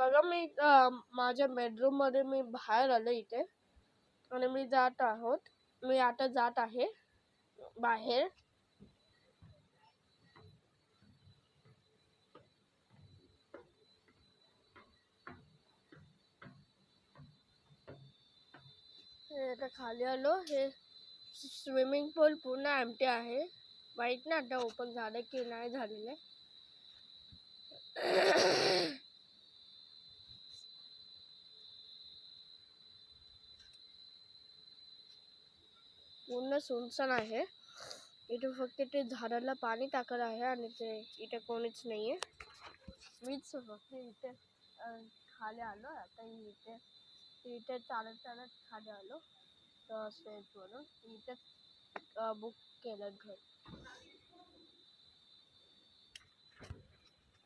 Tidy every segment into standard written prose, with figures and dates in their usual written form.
बघा मी माझ्या बेडरूम मध्ये मी बाहेर आले इथे आणि मी आता जात आहे बाहेर. आता खाली आलो. हे स्विमिंग पूल पूर्ण एम्प्टी आहे. माहित नाही आता ओपन झालं की नाही झालेलं. पूर्ण सुनसान आहे. इथे फक्त ते झाडाला पाणी टाकत आहे आणि ते इथे कोणीच नाहीये. मीच फक्त इथे खाली आलो. आता इथे चालत खाली आलो. तर स्टेजवरून इथे बुक केलं घर.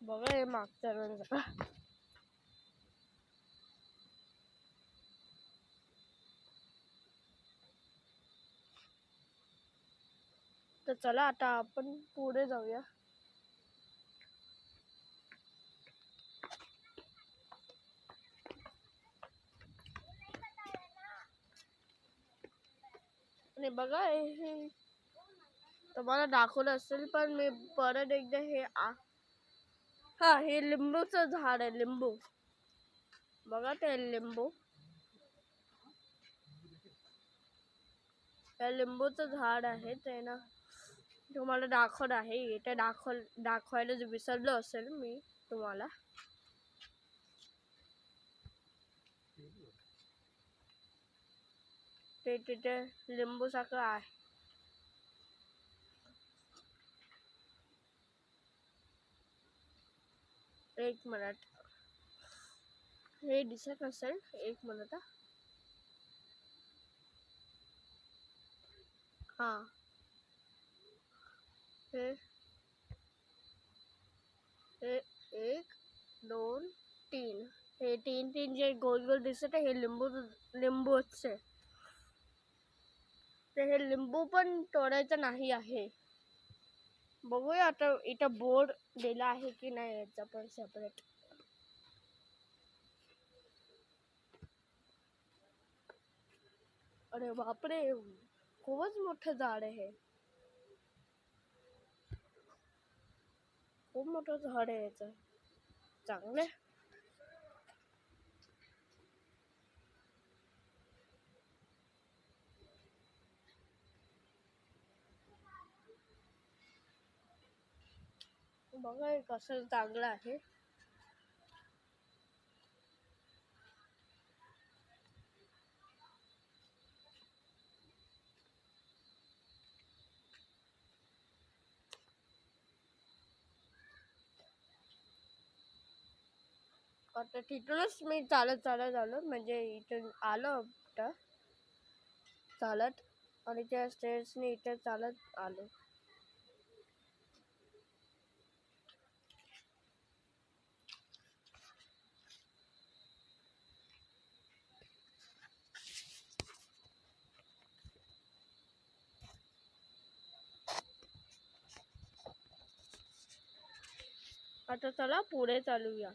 बघा हे मागच्या रोज तर चला आता आपण पुढे जाऊया. आणि बघा हे तुम्हाला दाखवलं असेल पण मी परत एकदा हे लिंबूचं झाड आहे. लिंबू बघा ते लिंबू. हे लिंबूचं झाड आहे. ते ना तुम्हाला दाखवत आहे. इथे दाखवायला विसरलो असेल मी तुम्हाला. ते तिथे लिंबू सारखं आहे. एक मिनिट हे दिसत असेल. एक मिनिट हा हे 1 2 3 हे तीन जे गोल गोल दिसत आहे हे लिंबूच आहे. तर हे लिंबू पण तोडायचं नाही आहे. बघूया आता इथं बोर्ड दिला आहे की नाही याचा पण सेपरेट. अरे बापरे खूपच मोठं झाड आहे. खूप मोठं झाड आहे याचं. चांगलं. बघा हे कसं चांगलं आहे. आता तिथूनच मी चालत आलो. म्हणजे इथून आलो चालत आणि त्या स्टेअर्सने इथे चालत आलो. आता चला पुढे चालूया.